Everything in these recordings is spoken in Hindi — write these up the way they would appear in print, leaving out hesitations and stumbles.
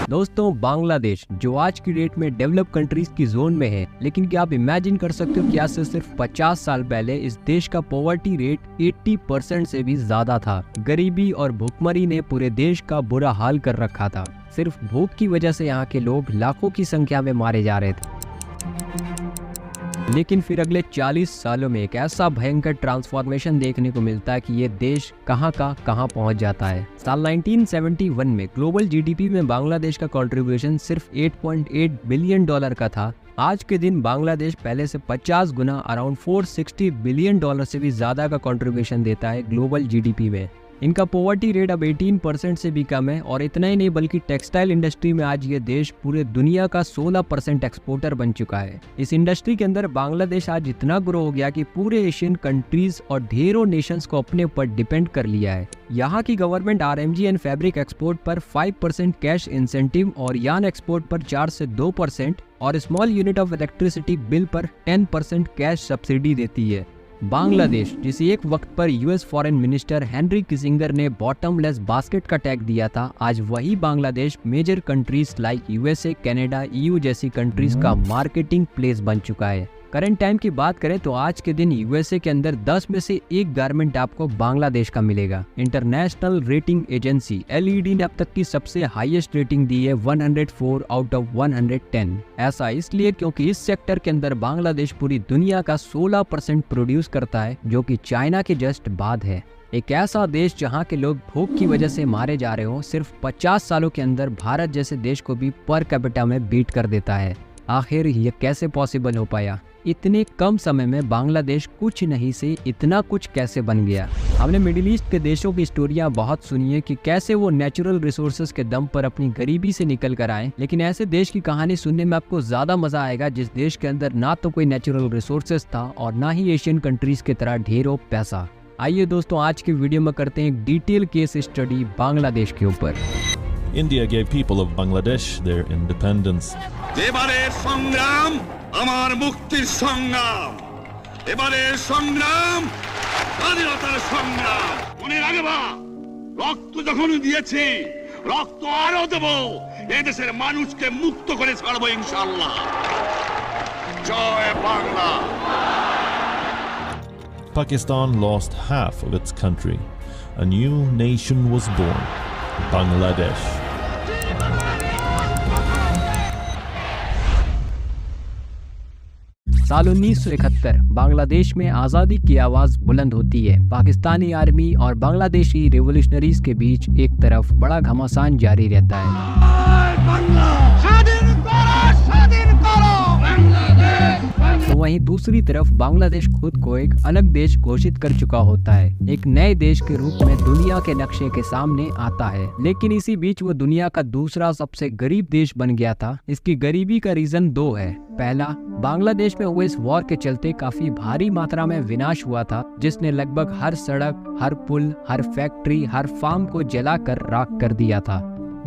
दोस्तों, बांग्लादेश जो आज की डेट में डेवलप कंट्रीज की जोन में है, लेकिन क्या आप इमेजिन कर सकते हो कि आज से सिर्फ 50 साल पहले इस देश का पॉवर्टी रेट 80% से भी ज्यादा था। गरीबी और भूखमरी ने पूरे देश का बुरा हाल कर रखा था। सिर्फ भूख की वजह से यहाँ के लोग लाखों की संख्या में मारे जा रहे थे। लेकिन फिर अगले 40 सालों में एक ऐसा भयंकर ट्रांसफॉर्मेशन देखने को मिलता है कि ये देश कहाँ का कहाँ पहुँच जाता है। साल 1971 में ग्लोबल जीडीपी में बांग्लादेश का कंट्रीब्यूशन सिर्फ $8.8 बिलियन का था। आज के दिन बांग्लादेश पहले से 50 गुना अराउंड $460 बिलियन से भी ज्यादा का कंट्रीब्यूशन देता है ग्लोबल जीडीपी में। इनका पॉवर्टी रेट अब 18% से भी कम है और इतना ही नहीं बल्कि टेक्सटाइल इंडस्ट्री में आज ये देश पूरे दुनिया का 16% एक्सपोर्टर बन चुका है। इस इंडस्ट्री के अंदर बांग्लादेश आज इतना ग्रो हो गया कि पूरे एशियन कंट्रीज और ढेरों नेशंस को अपने ऊपर डिपेंड कर लिया है। यहाँ की government RMG and fabric export पर 5% कैश इंसेंटिव और यार्न एक्सपोर्ट पर 4 से 2% और small unit of electricity bill पर 10% कैश सब्सिडी देती है। बांग्लादेश, जिसे एक वक्त पर US foreign minister Henry Kissinger ने बॉटमलेस बास्केट का टैग दिया था, आज वही Bangladesh major countries like USA, Canada, EU जैसी कंट्रीज का मार्केटिंग प्लेस बन चुका है। करंट टाइम की बात करें तो आज के दिन यूएसए के अंदर 10 में से एक गारमेंट आपको बांग्लादेश का मिलेगा। इंटरनेशनल रेटिंग एजेंसी एलईडी ने अब तक की सबसे हाईएस्ट रेटिंग दी है 104 आउट ऑफ 110। ऐसा इसलिए क्योंकि इस सेक्टर के अंदर बांग्लादेश पूरी दुनिया का 16% प्रोड्यूस करता है, जो कि चाइना के जस्ट बाद है। एक ऐसा देश जहां के लोग भूख की वजह से मारे जा रहे हो, सिर्फ 50 सालों के अंदर भारत जैसे देश को भी पर कैपिटा में बीट कर देता है। आखिर ये कैसे पॉसिबल हो पाया? इतने कम समय में बांग्लादेश कुछ नहीं से इतना कुछ कैसे बन गया? हमने मिडिल ईस्ट के देशों की स्टोरियां बहुत सुनी है कि कैसे वो नेचुरल रिसोर्सेज के दम पर अपनी गरीबी से निकल कर आए, लेकिन ऐसे देश की कहानी सुनने में आपको ज्यादा मजा आएगा जिस देश के अंदर ना तो कोई नेचुरल रिसोर्सेज था और ना ही एशियन कंट्रीज की तरह ढेरों पैसा। आइए दोस्तों, आज की वीडियो में करते हैं एक डिटेल केस स्टडी बांग्लादेश के ऊपर। India gave people of Bangladesh their independence. এবারের সংগ্রাম আমার মুক্তির সংগ্রাম, এবারের সংগ্রাম স্বাধীনতার সংগ্রাম। মনে রাখবা, রক্ত যখন দিয়েছি রক্ত আরো দেব, এই দেশের মানুষকে মুক্ত করে ছাড়বো ইনশাআল্লাহ। জয় Bangla. Pakistan lost half of its country. A new nation was born, Bangladesh. साल 1971 बांग्लादेश में आज़ादी की आवाज़ बुलंद होती है। पाकिस्तानी आर्मी और बांग्लादेशी रिवोल्यूशनरीज के बीच एक तरफ बड़ा घमासान जारी रहता है, तो वहीं दूसरी तरफ बांग्लादेश खुद को एक अलग देश घोषित कर चुका होता है, एक नए देश के रूप में दुनिया के नक्शे के सामने आता है। लेकिन इसी बीच वो दुनिया का दूसरा सबसे गरीब देश बन गया था। इसकी गरीबी का रीजन दो है। पहला, बांग्लादेश में हुए इस वॉर के चलते काफी भारी मात्रा में विनाश हुआ था, जिसने लगभग हर सड़क, हर पुल, हर फैक्ट्री, हर फार्म को जलाकर राख कर दिया था।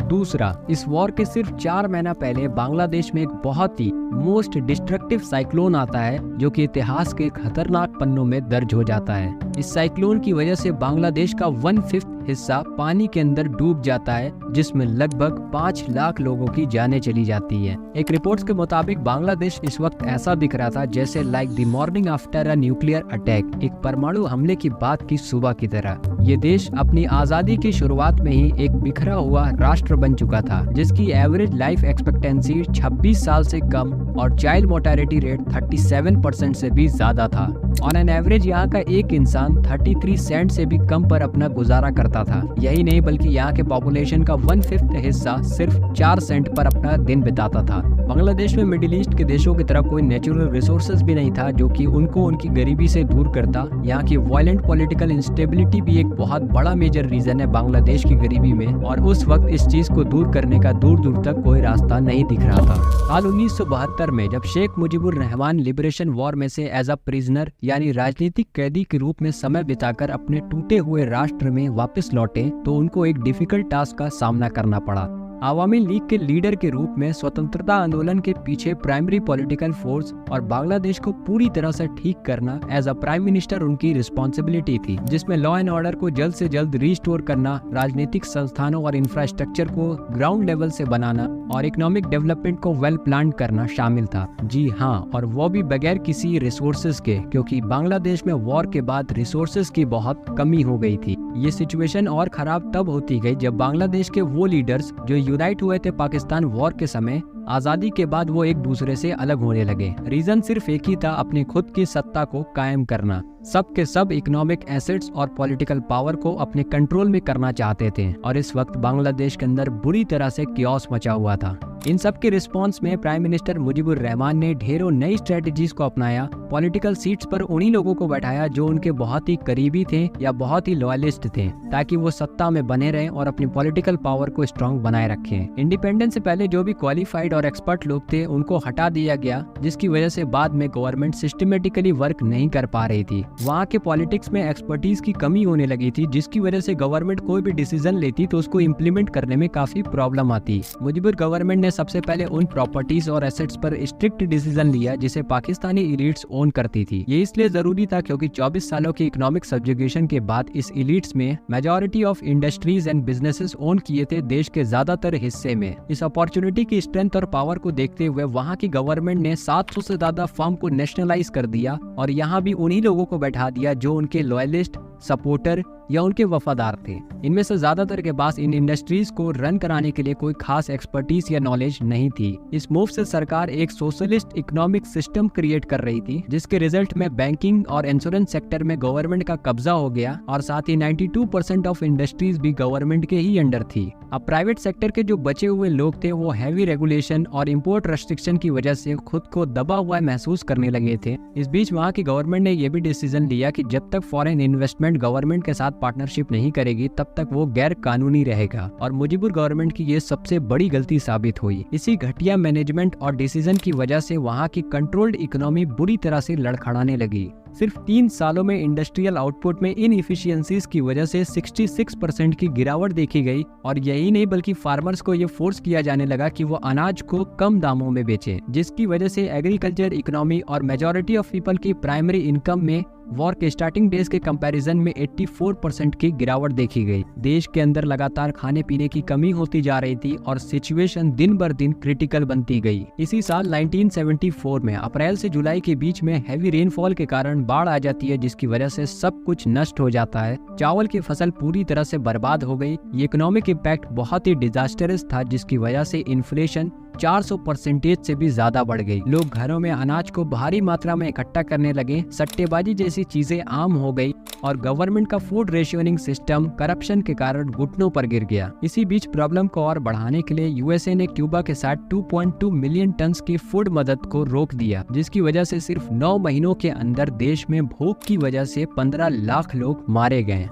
दूसरा, इस वॉर के सिर्फ 4 महीना पहले बांग्लादेश में एक बहुत ही मोस्ट डिस्ट्रक्टिव साइक्लोन आता है, जो कि इतिहास के खतरनाक पन्नों में दर्ज हो जाता है। इस साइक्लोन की वजह से बांग्लादेश का 1/5 हिस्सा पानी के अंदर डूब जाता है, जिसमें लगभग 5 लाख लोगों की जानें चली जाती है। एक रिपोर्ट्स के मुताबिक बांग्लादेश इस वक्त ऐसा दिख रहा था जैसे like the morning after a nuclear attack, एक परमाणु हमले की बात की सुबह की तरह। ये देश अपनी आजादी की शुरुआत में ही एक बिखरा हुआ राष्ट्र बन चुका था, जिसकी एवरेज लाइफ एक्सपेक्टेंसी 26 साल से कम और चाइल्ड मोर्टेलिटी रेट 37% से भी ज्यादा था। ऑन एन एवरेज यहाँ का एक इंसान 33 सेंट से भी कम पर अपना गुजारा करता था। यही नहीं बल्कि यहाँ के पॉपुलेशन का 1/5 हिस्सा सिर्फ 4 सेंट पर अपना दिन बिताता था। बांग्लादेश में मिडिल ईस्ट के देशों की तरफ कोई नेचुरल रिसोर्सेज भी नहीं था जो कि उनको उनकी गरीबी से दूर करता। यहाँ की वायलेंट पॉलिटिकल इंस्टेबिलिटी भी एक बहुत बड़ा मेजर रीजन है बांग्लादेश की गरीबी में, और उस वक्त इस चीज को दूर करने का दूर दूर तक कोई रास्ता नहीं दिख रहा था। साल 1972 में जब शेख मुजीबुर रहमान लिबरेशन वॉर में से एज अ प्रिजनर यानी राजनीतिक कैदी के रूप में समय बिताकर अपने टूटे हुए राष्ट्र में वापस लौटे, तो उनको एक डिफिकल्ट टास्क का सामना करना पड़ा। आवामी लीग के लीडर के रूप में स्वतंत्रता आंदोलन के पीछे प्राइमरी पॉलिटिकल फोर्स और बांग्लादेश को पूरी तरह से ठीक करना एज अ प्राइम मिनिस्टर उनकी रिस्पॉन्सिबिलिटी थी, जिसमें लॉ एंड ऑर्डर को जल्द से जल्द रिस्टोर करना, राजनीतिक संस्थानों और इंफ्रास्ट्रक्चर को ग्राउंड लेवल से बनाना और इकोनॉमिक डेवलपमेंट को वेल प्लान करना शामिल था। जी हाँ, और वो भी बगैर किसी रिसोर्सेज के, क्योंकि बांग्लादेश में वॉर के बाद रिसोर्सेज की बहुत कमी हो गई थी। ये सिचुएशन और खराब तब होती गई जब बांग्लादेश के वो लीडर्स जो यूनाइट हुए थे पाकिस्तान वॉर के समय, आजादी के बाद वो एक दूसरे से अलग होने लगे। रीजन सिर्फ एक ही था, अपनी खुद की सत्ता को कायम करना। सब के सब इकोनॉमिक एसेट्स और पॉलिटिकल पावर को अपने कंट्रोल में करना चाहते थे और इस वक्त बांग्लादेश के अंदर बुरी तरह से कियोस मचा हुआ था। इन सब के रिस्पॉन्स में प्राइम मिनिस्टर मुजीबुर रहमान ने ढेरों नई स्ट्रेटजीज को अपनाया। पॉलिटिकल सीट्स पर उन्हीं लोगों को बैठाया जो उनके बहुत ही करीबी थे या बहुत ही लॉयलिस्ट थे, ताकि वो सत्ता में बने रहें और अपनी पॉलिटिकल पावर को स्ट्रॉन्ग बनाए रखें। इंडिपेंडेंस से पहले जो भी क्वालिफाइड और एक्सपर्ट लोग थे उनको हटा दिया गया, जिसकी वजह से बाद में गवर्नमेंट सिस्टमेटिकली वर्क नहीं कर पा रही थी। वहाँ के पॉलिटिक्स में एक्सपर्टीज की कमी होने लगी थी, जिसकी वजह से गवर्नमेंट कोई भी डिसीजन लेती तो उसको इम्प्लीमेंट करने में काफी प्रॉब्लम आती। मुजीबुर गवर्नमेंट ने सबसे पहले उन प्रॉपर्टीज और एसेट्स पर स्ट्रिक्ट डिसीजन लिया जिसे पाकिस्तानी इलीट्स ओन करती थी। ये इसलिए जरूरी था क्योंकि 24 सालों की इकोनॉमिक सब्जुगेशन के बाद इस इलीट्स में majority of industries and businesses own किए थे देश के ज्यादातर हिस्से में। इस अपॉर्चुनिटी की स्ट्रेंथ और पावर को देखते हुए वहाँ की गवर्नमेंट ने 700 से ज्यादा फर्म को नेशनलाइज कर दिया और यहाँ भी उन्हीं लोगों को बैठा दिया जो उनके लॉयलिस्ट, सपोर्टर या उनके वफादार थे। इनमें से ज्यादातर के पास इन इंडस्ट्रीज को रन कराने के लिए कोई खास एक्सपर्टीज या नॉलेज नहीं थी। इस मूव से सरकार एक सोशलिस्ट इकोनॉमिक सिस्टम क्रिएट कर रही थी, जिसके रिजल्ट में बैंकिंग और इंश्योरेंस सेक्टर में गवर्नमेंट का कब्जा हो गया और साथ ही 92% ऑफ इंडस्ट्रीज भी गवर्नमेंट के ही अंडर थी। अब प्राइवेट सेक्टर के जो बचे हुए लोग थे वो हैवी रेगुलेशन और इम्पोर्ट रेस्ट्रिक्शन की वजह से खुद को दबा हुआ महसूस करने लगे थे। इस बीच वहाँ की गवर्नमेंट ने यह भी डिसीजन लिया कि जब तक फॉरेन इन्वेस्टमेंट गवर्नमेंट के साथ पार्टनरशिप नहीं करेगी तब तक वो गैर कानूनी रहेगा और मुजीबुर गवर्नमेंट की ये सबसे बड़ी गलती साबित हुई। इसी घटिया मैनेजमेंट और डिसीजन की वजह से वहाँ की कंट्रोल्ड इकोनॉमी बुरी तरह से लड़खड़ाने लगी। सिर्फ 3 सालों में इंडस्ट्रियल आउटपुट में इनएफिशिएंसीज की वजह से 66% की गिरावट देखी गई और यही नहीं बल्कि फार्मर्स को ये फोर्स किया जाने लगा कि वो अनाज को कम दामों में बेचें, जिसकी वजह से एग्रीकल्चर इकोनॉमी और मेजॉरिटी ऑफ पीपल की प्राइमरी इनकम में वॉर के स्टार्टिंग डेज के कंपैरिजन में 84% की गिरावट देखी गई। देश के अंदर लगातार खाने पीने की कमी होती जा रही थी और सिचुएशन दिन बर दिन क्रिटिकल बनती गई। इसी साल 1974 में अप्रैल से जुलाई के बीच में हैवी रेनफॉल के कारण बाढ़ आ जाती है, जिसकी वजह से सब कुछ नष्ट हो जाता है। चावल की फसल पूरी तरह से बर्बाद हो गई। ये इकोनॉमिक इम्पैक्ट बहुत ही डिजास्टरस था, जिसकी वजह से इन्फ्लेशन 400% से भी ज्यादा बढ़ गई। लोग घरों में अनाज को भारी मात्रा में इकट्ठा करने लगे, सट्टेबाजी जैसी चीजें आम हो गई और गवर्नमेंट का फूड रेशनिंग सिस्टम करप्शन के कारण घुटनों पर गिर गया। इसी बीच प्रॉब्लम को और बढ़ाने के लिए यूएसए ने क्यूबा के साथ 2.2 मिलियन टन की फूड मदद को रोक दिया, जिसकी वजह से सिर्फ 9 महीनों के अंदर देश में भूख की वजह से 15 लाख लोग मारे गए।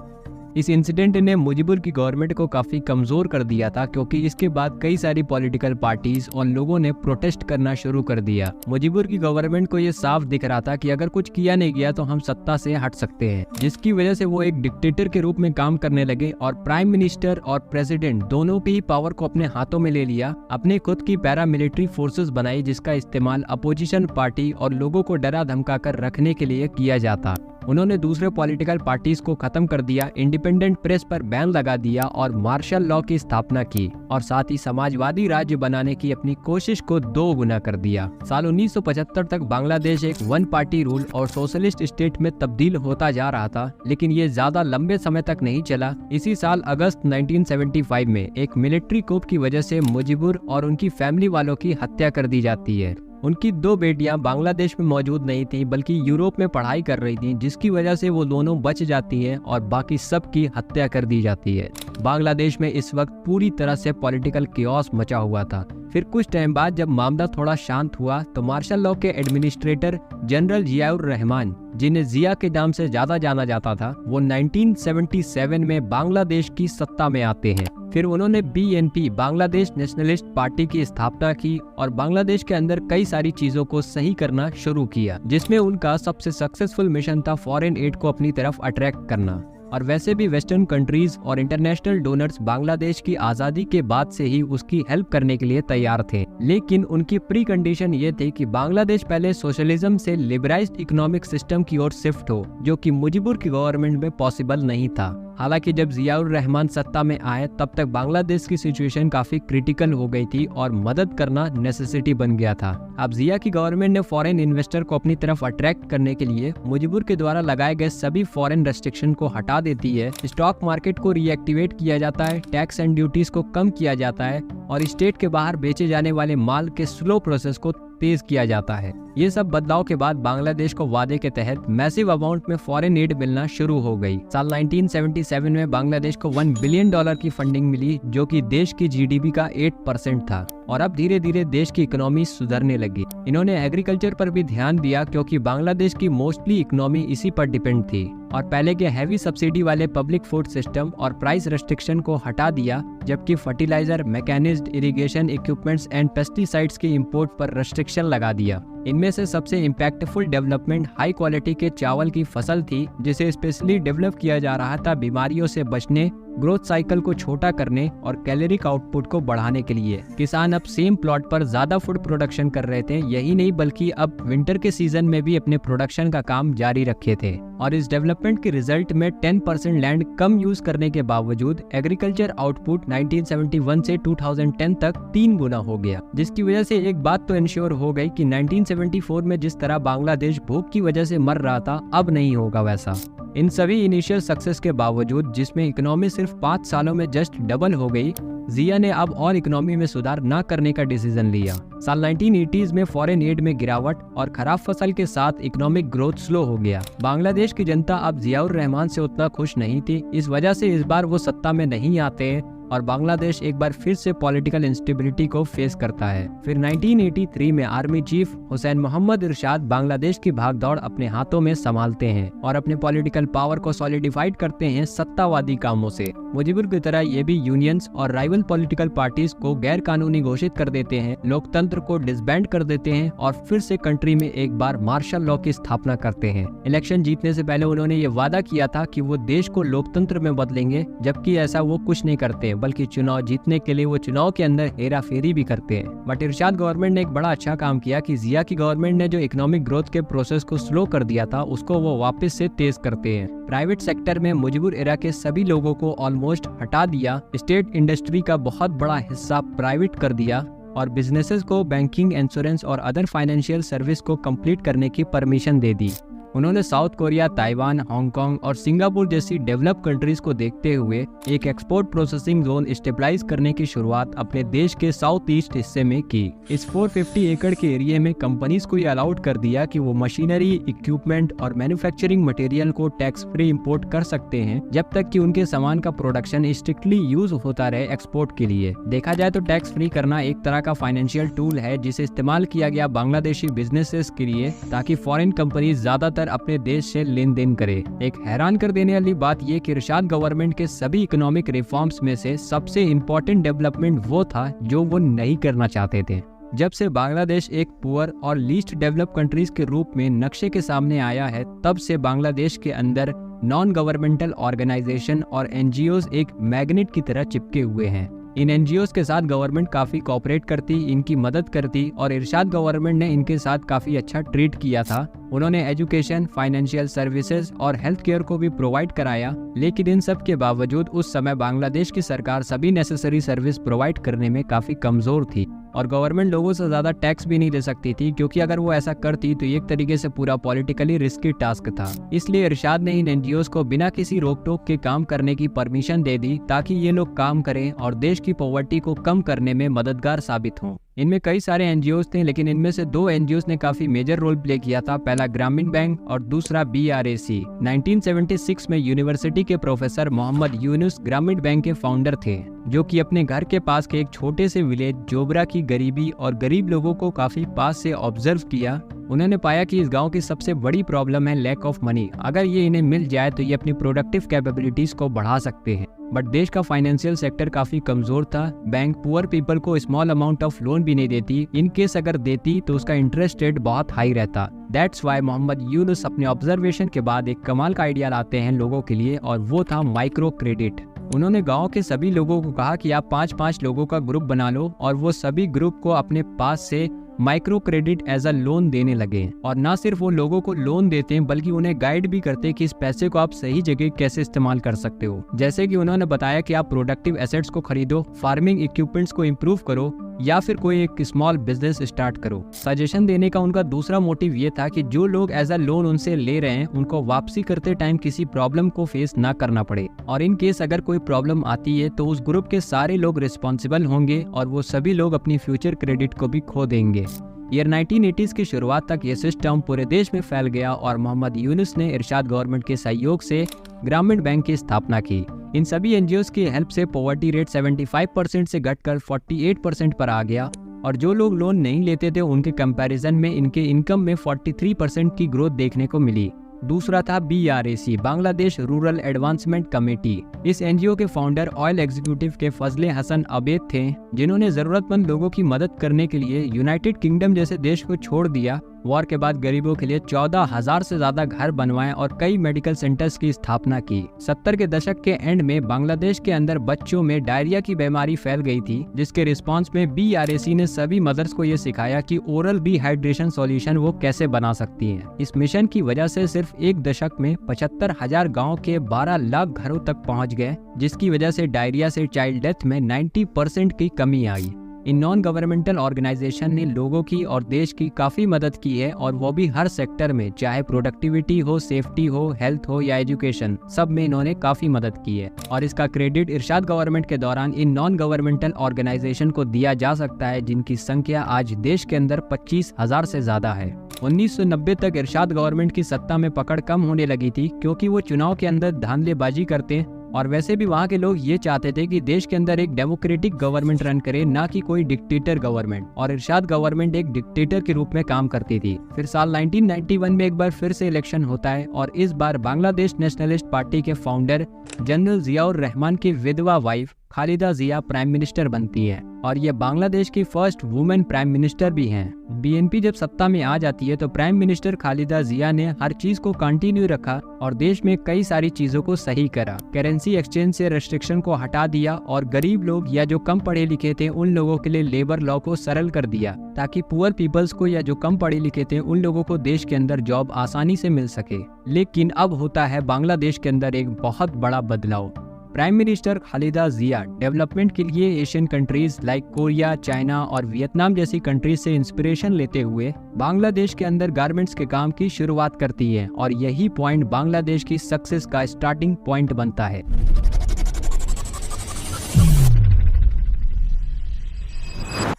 इस इंसिडेंट ने मुजीबुर की गवर्नमेंट को काफी कमजोर कर दिया था, क्योंकि इसके बाद कई सारी पॉलिटिकल पार्टीज और लोगों ने प्रोटेस्ट करना शुरू कर दिया। मुजीबुर की गवर्नमेंट को ये साफ दिख रहा था कि अगर कुछ किया नहीं गया तो हम सत्ता से हट सकते हैं, जिसकी वजह से वो एक डिक्टेटर के रूप में काम करने लगे और प्राइम मिनिस्टर और प्रेसिडेंट दोनों की पावर को अपने हाथों में ले लिया। अपने खुद की पैरामिलिट्री फोर्सेस बनाई, जिसका इस्तेमाल अपोजिशन पार्टी और लोगों को डरा धमका कर रखने के लिए किया जाता। उन्होंने दूसरे पॉलिटिकल पार्टीज को खत्म कर दिया, इंडिपेंडेंट प्रेस पर बैन लगा दिया और मार्शल लॉ की स्थापना की और साथ ही समाजवादी राज्य बनाने की अपनी कोशिश को 2 गुना कर दिया। साल 1975 तक बांग्लादेश एक 1 पार्टी रूल और सोशलिस्ट स्टेट में तब्दील होता जा रहा था, लेकिन ये ज्यादा लंबे समय तक नहीं चला। इसी साल अगस्त 1975 में एक मिलिट्री coup की वजह से मुजीबुर और उनकी फैमिली वालों की हत्या कर दी जाती है। उनकी 2 बेटियां बांग्लादेश में मौजूद नहीं थी बल्कि यूरोप में पढ़ाई कर रही थीं, जिसकी वजह से वो दोनों बच जाती हैं और बाकी सब की हत्या कर दी जाती है। बांग्लादेश में इस वक्त पूरी तरह से पॉलिटिकल कियोस मचा हुआ था। फिर कुछ टाइम बाद जब मामला थोड़ा शांत हुआ तो मार्शल लॉ के एडमिनिस्ट्रेटर जनरल जियाउर रहमान, जिन्हें जिया के नाम से ज्यादा जाना जाता था, वो 1977 में बांग्लादेश की सत्ता में आते हैं। फिर उन्होंने BNP बांग्लादेश नेशनलिस्ट पार्टी की स्थापना की और बांग्लादेश के अंदर कई सारी चीजों को सही करना शुरू किया, जिसमें उनका सबसे सक्सेसफुल मिशन था फॉरेन एड को अपनी तरफ अट्रैक्ट करना। और वैसे भी वेस्टर्न कंट्रीज और इंटरनेशनल डोनर्स बांग्लादेश की आज़ादी के बाद से ही उसकी हेल्प करने के लिए तैयार थे, लेकिन उनकी प्री कंडीशन ये थी कि बांग्लादेश पहले सोशलिज्म से लिबरलाइज्ड इकोनॉमिक सिस्टम की ओर शिफ्ट हो, जो कि मुजीबुर की गवर्नमेंट में पॉसिबल नहीं था। हालांकि जब जियाउर रहमान सत्ता में आए तब तक बांग्लादेश की सिचुएशन काफी क्रिटिकल हो गई थी और मदद करना नेसेसिटी बन गया था। अब जिया की गवर्नमेंट ने फॉरेन इन्वेस्टर को अपनी तरफ अट्रैक्ट करने के लिए मुजीबुर के द्वारा लगाए गए सभी फॉरेन रेस्ट्रिक्शन को हटा देती है, स्टॉक मार्केट को रीएक्टिवेट किया जाता है, टैक्स एंड ड्यूटीज को कम किया जाता है और स्टेट के बाहर बेचे जाने वाले माल के स्लो प्रोसेस को तेज किया जाता है। ये सब बदलाव के बाद बांग्लादेश को वादे के तहत मैसिव अमाउंट में फॉरेन एड मिलना शुरू हो गई। साल 1977 में बांग्लादेश को $1 बिलियन की फंडिंग मिली, जो कि देश की जीडीपी का 8% था और अब धीरे धीरे देश की इकोनॉमी सुधरने लगी। इन्होंने एग्रीकल्चर पर भी ध्यान दिया क्योंकि बांग्लादेश की मोस्टली इकोनॉमी इसी पर डिपेंड थी और पहले के हैवी सब्सिडी वाले पब्लिक फूड सिस्टम और प्राइस रेस्ट्रिक्शन को हटा दिया, जबकि fertilizer, mechanized irrigation equipments and pesticides के इंपोर्ट पर रेस्ट्रिक्शन लगा दिया। इनमें से सबसे इम्पैक्टफुल डेवलपमेंट हाई क्वालिटी के चावल की फसल थी, जिसे स्पेशली डेवलप किया जा रहा था बीमारियों से बचने, ग्रोथ साइकिल को छोटा करने और कैलोरिक आउटपुट को बढ़ाने के लिए। किसान अब सेम प्लॉट पर ज्यादा फूड प्रोडक्शन कर रहे थे। यही नहीं बल्कि अब विंटर के सीजन में भी अपने प्रोडक्शन का काम जारी रखे थे और इस डेवलपमेंट के रिजल्ट में 10% लैंड कम यूज करने के बावजूद एग्रीकल्चर आउटपुट 1971 से 2010 तक 3 गुना हो गया, जिसकी वजह से एक बात तो इंश्योर हो गई कि 1974 में जिस तरह बांग्लादेश भूख की वजह से मर रहा था, अब नहीं होगा वैसा। इन सभी इनिशियल सक्सेस के बावजूद, जिसमें इकोनॉमी सिर्फ 5 सालों में जस्ट डबल हो गई, जिया ने अब और इकोनॉमी में सुधार न करने का डिसीजन लिया। साल 1980s में फॉरेन एड में गिरावट और खराब फसल के साथ इकोनॉमिक ग्रोथ स्लो हो गया। बांग्लादेश की जनता अब जियाउर रहमान से उतना खुश नहीं थी, इस वजह से इस बार वो सत्ता में नहीं आते हैं और बांग्लादेश एक बार फिर से पॉलिटिकल इंस्टेबिलिटी को फेस करता है। फिर 1983 में आर्मी चीफ हुसैन मोहम्मद इरशाद बांग्लादेश की भागदौड़ अपने हाथों में संभालते हैं और अपने पॉलिटिकल पावर को सॉलिडिफाइड करते हैं सत्तावादी कामों से। मुजीबुर की तरह ये भी यूनियंस और राइवल पॉलिटिकल पार्टीज को गैर कानूनी घोषित कर देते हैं, लोकतंत्र को डिसबैंड कर देते हैं और फिर से कंट्री में एक बार मार्शल लॉ की स्थापना करते हैं। इलेक्शन जीतने से पहले उन्होंने ये वादा किया था कि वो देश को लोकतंत्र में बदलेंगे, जबकि ऐसा वो कुछ नहीं करते, बल्कि चुनाव जीतने के लिए वो चुनाव के अंदर हेरा फेरी भी करते हैं। बट इरशाद गवर्नमेंट ने एक बड़ा अच्छा काम किया कि जिया की गवर्नमेंट ने जो इकोनॉमिक ग्रोथ के प्रोसेस को स्लो कर दिया था, उसको वो वापस से तेज करते हैं। प्राइवेट सेक्टर में मुजीबुर एरा के सभी लोगों को ऑलमोस्ट हटा दिया, स्टेट इंडस्ट्री का बहुत बड़ा हिस्सा प्राइवेट कर दिया और बिजनेसेस को बैंकिंग, इंश्योरेंस और अदर फाइनेंशियल सर्विस को कंप्लीट करने की परमिशन दे दी। उन्होंने साउथ कोरिया, ताइवान, हांगकांग और सिंगापुर जैसी डेवलप कंट्रीज को देखते हुए एक एक्सपोर्ट प्रोसेसिंग जोन स्टेबलाइज करने की शुरुआत अपने देश के साउथ ईस्ट हिस्से में की। इस 450 एकड़ के एरिया में कंपनीज को ये अलाउड कर दिया कि वो मशीनरी, इक्विपमेंट और मैन्युफैक्चरिंग मटेरियल को टैक्स फ्री इंपोर्ट कर सकते हैं, जब तक कि उनके सामान का प्रोडक्शन स्ट्रिक्टली यूज होता रहे एक्सपोर्ट के लिए। देखा जाए तो टैक्स फ्री करना एक तरह का फाइनेंशियल टूल है जिसे इस्तेमाल किया गया बांग्लादेशी बिजनेसेस के लिए, ताकि फॉरेन कंपनीज ज्यादातर अपने देश से लेन देन करे। एक हैरान कर देने वाली बात यह कि इरशाद गवर्नमेंट के सभी इकोनॉमिक रिफॉर्म्स में से सबसे इम्पोर्टेंट डेवलपमेंट वो था जो वो नहीं करना चाहते थे। जब से बांग्लादेश एक पुअर और लीस्ट डेवलप कंट्रीज के रूप में नक्शे के सामने आया है, तब से बांग्लादेश के अंदर नॉन गवर्नमेंटल ऑर्गेनाइजेशन और एनजीओज एक मैग्नेट की तरह चिपके हुए हैं। इन एनजीओज के साथ गवर्नमेंट काफी कोऑपरेट करती, इनकी मदद करती और इरशाद गवर्नमेंट ने इनके साथ काफी अच्छा ट्रीट किया था। उन्होंने एजुकेशन, फाइनेंशियल सर्विसेज और हेल्थ केयर को भी प्रोवाइड कराया, लेकिन इन सब के बावजूद उस समय बांग्लादेश की सरकार सभी नेसेसरी सर्विस प्रोवाइड करने में काफी कमजोर थी और गवर्नमेंट लोगों से ज्यादा टैक्स भी नहीं दे सकती थी, क्योंकि अगर वो ऐसा करती तो एक तरीके से पूरा पॉलिटिकली रिस्की टास्क था। इसलिए इरशाद ने इन एनजीओज को बिना किसी रोक टोक के काम करने की परमिशन दे दी, ताकि ये लोग काम करें और देश की पॉवर्टी को कम करने में मददगार साबित हों। इनमें कई सारे एनजीओज थे, लेकिन इनमें से 2 एनजीओज ने काफी मेजर रोल प्ले किया था। पहला ग्रामीण बैंक और दूसरा BRAC। 1976 में यूनिवर्सिटी के प्रोफेसर मोहम्मद यूनुस ग्रामीण बैंक के फाउंडर थे, जो कि अपने घर के पास के एक छोटे से विलेज जोबरा की गरीबी और गरीब लोगों को काफी पास से ऑब्जर्व किया उन्होंने पाया कि इस गांव की सबसे बड़ी प्रॉब्लम है लैक ऑफ मनी। अगर ये इन्हें मिल जाए तो ये अपनी प्रोडक्टिव कैपेबिलिटीज को बढ़ा सकते हैं। बट देश का फाइनेंशियल सेक्टर काफी कमजोर था। बैंक पुअर पीपल को स्मॉल अमाउंट ऑफ लोन भी नहीं देती, इन केस अगर देती तो उसका इंटरेस्ट रेट बहुत हाई रहता। दैट्स वाई मोहम्मद यूनुस अपने ऑब्जर्वेशन के बाद एक कमाल का आइडिया लाते हैं लोगों के लिए, और वो था माइक्रो क्रेडिट। उन्होंने गांव के सभी लोगों को कहा कि आप 5-5 लोगों का ग्रुप बना लो और वो सभी ग्रुप को अपने पास से micro credit as a loan देने लगे। और ना सिर्फ वो लोगों को लोन देते हैं बल्कि उन्हें गाइड भी करते हैं कि इस पैसे को आप सही जगह कैसे इस्तेमाल कर सकते हो। जैसे कि उन्होंने बताया कि आप प्रोडक्टिव एसेट्स को खरीदो, फार्मिंग इक्विपमेंट्स को इम्प्रूव करो या फिर कोई एक स्मॉल बिजनेस स्टार्ट करो। सजेशन देने का उनका दूसरा मोटिव ये था कि जो लोग एज अ लोन उनसे ले रहे हैं उनको वापसी करते टाइम किसी प्रॉब्लम को फेस ना करना पड़े, और इन केस अगर कोई प्रॉब्लम आती है तो उस ग्रुप के सारे लोग रिस्पॉन्सिबल होंगे और वो सभी लोग अपनी फ्यूचर क्रेडिट को भी खो देंगे। ईयर 1980s की शुरुआत तक ये सिस्टम पूरे देश में फैल गया और मोहम्मद यूनुस ने इरशाद गवर्नमेंट के सहयोग से ग्रामीण बैंक की स्थापना की। इन सभी एनजीओस की हेल्प से पॉवर्टी रेट 75% से घटकर 48% पर आ गया, और जो लोग लोन नहीं लेते थे उनके कंपैरिजन में इनके इनकम में 43% की ग्रोथ देखने को मिली। दूसरा था BRAC, Bangladesh rural advancement committee. इस एनजीओ के फाउंडर ऑयल एग्जीक्यूटिव के फजले हसन अबेद थे, जिन्होंने जरूरतमंद लोगों की मदद करने के लिए यूनाइटेड किंगडम जैसे देश को छोड़ दिया। वॉर के बाद गरीबों के लिए 14,000 से ज्यादा घर बनवाए और कई मेडिकल सेंटर्स की स्थापना की। 70 के दशक के एंड में बांग्लादेश के अंदर बच्चों में डायरिया की बीमारी फैल गई थी, जिसके रिस्पांस में BRAC ने सभी मदर्स को ये सिखाया कि ओरल डिहाइड्रेशन सॉल्यूशन वो कैसे बना सकती हैं। इस मिशन की वजह से सिर्फ एक दशक में 75,000 गाँव के 12 लाख घरों तक पहुँच गए, जिसकी वजह से डायरिया से चाइल्ड डेथ में 90% की कमी आई। इन नॉन गवर्नमेंटल ऑर्गेनाइजेशन ने लोगों की और देश की काफी मदद की है, और वो भी हर सेक्टर में, चाहे प्रोडक्टिविटी हो, सेफ्टी हो, हेल्थ हो या एजुकेशन, सब में इन्होंने काफी मदद की है। और इसका क्रेडिट इरशाद गवर्नमेंट के दौरान इन नॉन गवर्नमेंटल ऑर्गेनाइजेशन को दिया जा सकता है, जिनकी संख्या आज देश के अंदर 25,000 से ज्यादा है। 1990 तक इरशाद गवर्नमेंट की सत्ता में पकड़ कम होने लगी थी, क्योंकि वो चुनाव के अंदर धांधलेबाजी करते, और वैसे भी वहाँ के लोग ये चाहते थे कि देश के अंदर एक डेमोक्रेटिक गवर्नमेंट रन करे, ना कि कोई डिक्टेटर गवर्नमेंट। और इरशाद गवर्नमेंट एक डिक्टेटर के रूप में काम करती थी। फिर साल 1991 में एक बार फिर से इलेक्शन होता है, और इस बार बांग्लादेश नेशनलिस्ट पार्टी के फाउंडर जनरल जियाउर रहमान की विधवा वाइफ खालिदा जिया प्राइम मिनिस्टर बनती है, और ये बांग्लादेश की फर्स्ट वुमेन प्राइम मिनिस्टर भी हैं। BNP जब सत्ता में आ जाती है तो प्राइम मिनिस्टर खालिदा जिया ने हर चीज को कंटिन्यू रखा और देश में कई सारी चीजों को सही करा। करेंसी एक्सचेंज से रेस्ट्रिक्शन को हटा दिया, और गरीब लोग या जो कम पढ़े लिखे थे उन लोगों के लिए लेबर लॉ को सरल कर दिया, ताकि पुअर पीपल्स को या जो कम पढ़े लिखे थे उन लोगों को देश के अंदर जॉब आसानी से मिल सके। लेकिन अब होता है बांग्लादेश के अंदर एक बहुत बड़ा बदलाव। प्राइम मिनिस्टर खालिदा जिया डेवलपमेंट के लिए Asian countries like Korea, China और वियतनाम जैसी कंट्रीज से इंस्पिरेशन लेते हुए बांग्लादेश के अंदर गारमेंट्स के काम की शुरुआत करती है, और यही पॉइंट बांग्लादेश की सक्सेस का स्टार्टिंग पॉइंट बनता है।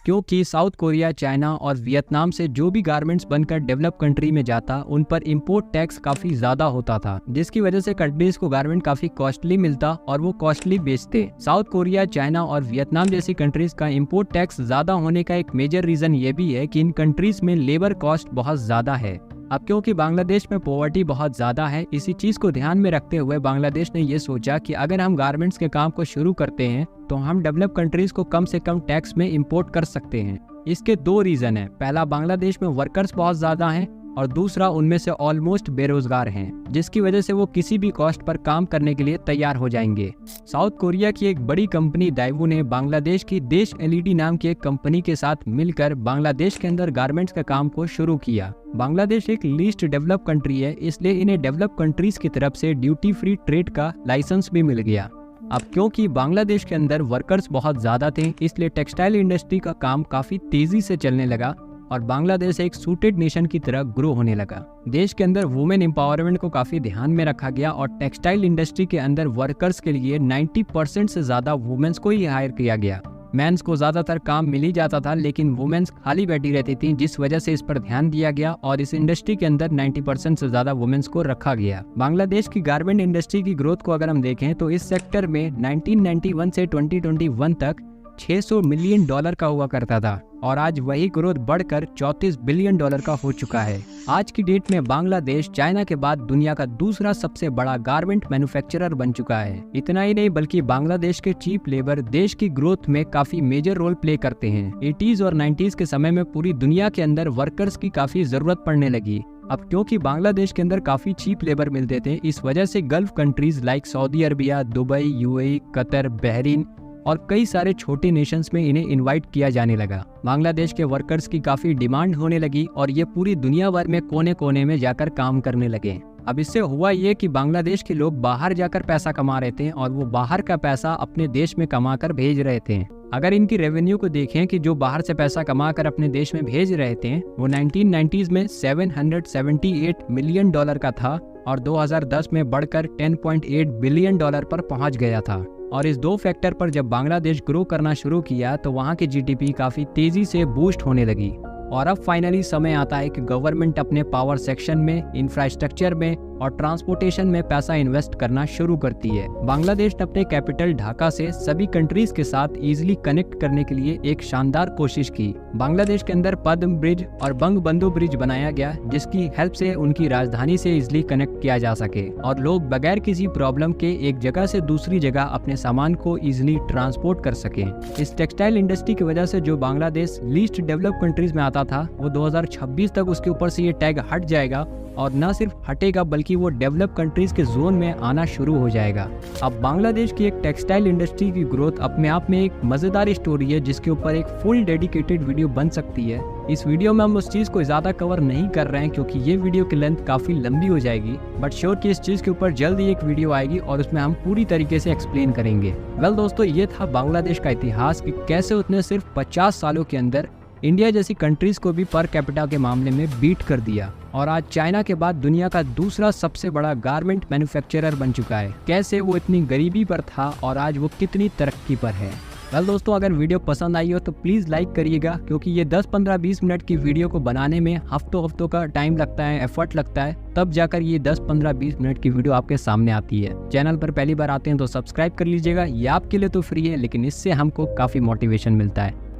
क्योंकि साउथ कोरिया, चाइना और वियतनाम से जो भी गारमेंट्स बनकर डेवलप कंट्री में जाता, उन पर इंपोर्ट टैक्स काफी ज्यादा होता था, जिसकी वजह से कंट्रीज को गारमेंट काफी कॉस्टली मिलता और वो कॉस्टली बेचते। साउथ कोरिया, चाइना और वियतनाम जैसी कंट्रीज का इंपोर्ट टैक्स ज्यादा होने का एक मेजर रीजन ये भी है कि इन कंट्रीज में लेबर कॉस्ट बहुत ज्यादा है। अब क्योंकि बांग्लादेश में पॉवर्टी बहुत ज्यादा है, इसी चीज को ध्यान में रखते हुए बांग्लादेश ने ये सोचा कि अगर हम गारमेंट्स के काम को शुरू करते हैं तो हम डेवलप कंट्रीज को कम से कम टैक्स में इंपोर्ट कर सकते हैं। इसके दो रीजन है। पहला, बांग्लादेश में वर्कर्स बहुत ज्यादा हैं, और दूसरा, उनमें से ऑलमोस्ट बेरोजगार हैं, जिसकी वजह से वो किसी भी कॉस्ट पर काम करने के लिए तैयार हो जाएंगे। साउथ कोरिया की एक बड़ी कंपनी दाइवू ने बांग्लादेश की देश LED नाम की एक कंपनी के साथ मिलकर बांग्लादेश के अंदर गारमेंट्स का काम को शुरू किया। बांग्लादेश एक लीस्ट डेवलप कंट्री है, इसलिए इन्हें डेवलप कंट्रीज की तरफ से ड्यूटी फ्री ट्रेड का लाइसेंस भी मिल गया। अब क्योंकि बांग्लादेश के अंदर वर्कर्स बहुत ज्यादा थे, इसलिए टेक्सटाइल इंडस्ट्री का काम काफी तेजी से चलने लगा और बांग्लादेश एक सूटेड नेशन की तरह ग्रो होने लगा। देश के अंदर वुमेन एम्पावरमेंट को काफी ध्यान में रखा गया और टेक्सटाइल इंडस्ट्री के अंदर वर्कर्स के लिए 90% से ज्यादा वुमेन्स को ही हायर किया गया। मेंस को ज्यादातर काम मिल ही जाता था, लेकिन वुमेन्स खाली बैठी रहती थी, जिस वजह से इस पर ध्यान दिया गया और इस इंडस्ट्री के अंदर 90% से ज्यादा वुमेन्स को रखा गया। बांग्लादेश की गारमेंट इंडस्ट्री की ग्रोथ को अगर हम देखें तो इस सेक्टर में 1991 से 2021 तक $600 मिलियन का हुआ करता था और आज वही ग्रोथ बढ़कर $34 बिलियन का हो चुका है। आज की डेट में बांग्लादेश चाइना के बाद दुनिया का दूसरा सबसे बड़ा गारमेंट मैन्युफैक्चरर बन चुका है। इतना ही नहीं बल्कि बांग्लादेश के चीप लेबर देश की ग्रोथ में काफी मेजर रोल प्ले करते हैं। 80s और 90s के समय में पूरी दुनिया के अंदर वर्कर्स की काफी जरूरत पड़ने लगी। अब क्योंकि बांग्लादेश के अंदर काफी चीप लेबर मिलते थे, इस वजह से gulf countries like Saudi Arabia, Dubai, UAE, Qatar, Bahrain और कई सारे छोटे नेशंस में इन्हें इनवाइट किया जाने लगा। बांग्लादेश के वर्कर्स की काफी डिमांड होने लगी और ये पूरी दुनिया भर में कोने कोने में जाकर काम करने लगे। अब इससे हुआ ये कि बांग्लादेश के लोग बाहर जाकर पैसा कमा रहे थे और वो बाहर का पैसा अपने देश में कमा कर भेज रहे थे। अगर इनकी रेवेन्यू को देखें कि जो बाहर से पैसा कमा कर अपने देश में भेज रहे थे वो 1990s में $778 मिलियन का था और 2010 में बढ़कर $10.8 बिलियन पर पहुंच गया था। और इस दो फैक्टर पर जब बांग्लादेश ग्रो करना शुरू किया तो वहां की जीडीपी काफी तेजी से बूस्ट होने लगी। और अब फाइनली समय आता है कि गवर्नमेंट अपने पावर सेक्शन में, इंफ्रास्ट्रक्चर में और ट्रांसपोर्टेशन में पैसा इन्वेस्ट करना शुरू करती है। बांग्लादेश ने अपने कैपिटल ढाका से सभी कंट्रीज के साथ इजीली कनेक्ट करने के लिए एक शानदार कोशिश की। बांग्लादेश के अंदर पद्म ब्रिज और बंगबंधु ब्रिज बनाया गया जिसकी हेल्प से उनकी राजधानी से इजीली कनेक्ट किया जा सके और लोग बगैर किसी प्रॉब्लम के एक जगह से दूसरी जगह अपने सामान को इजीली ट्रांसपोर्ट कर सके। इस टेक्सटाइल इंडस्ट्री की वजह से जो बांग्लादेश लीस्ट डेवलप कंट्रीज में आता था वो 2026 तक उसके ऊपर से ये टैग हट जाएगा और न सिर्फ हटेगा बल्कि वो डेवलप कंट्रीज के जोन में आना शुरू हो जाएगा। अब बांग्लादेश की एक टेक्सटाइल इंडस्ट्री की ग्रोथ अपने आप में एक मजेदार स्टोरी है जिसके ऊपर एक फुल डेडिकेटेड वीडियो बन सकती है। इस वीडियो में हम उस चीज को ज्यादा कवर नहीं कर रहे हैं क्योंकि ये वीडियो की लेंथ काफी लंबी हो जाएगी, बट श्योर कि इस चीज के ऊपर जल्द ही एक वीडियो आएगी और उसमें हम पूरी तरीके से एक्सप्लेन करेंगे। वेल दोस्तों, ये था बांग्लादेश का इतिहास कि कैसे उसने सिर्फ 50 सालों के अंदर इंडिया जैसी कंट्रीज को भी पर कैपिटा के मामले में बीट कर दिया और आज चाइना के बाद दुनिया का दूसरा सबसे बड़ा गारमेंट मैन्युफैक्चरर बन चुका है। कैसे वो इतनी गरीबी पर था और आज वो कितनी तरक्की पर है। वेल दोस्तों, अगर वीडियो पसंद आई हो तो प्लीज लाइक करिएगा क्योंकि ये 10, 15, 20 मिनट की वीडियो को बनाने में हफ्तों का टाइम लगता है, एफर्ट लगता है, तब जाकर ये 10, 15, 20 मिनट की वीडियो आपके सामने आती है। चैनल पर पहली बार आते हैं तो सब्सक्राइब कर लीजिएगा, ये आपके लिए तो फ्री है लेकिन इससे हमको काफी मोटिवेशन मिलता है।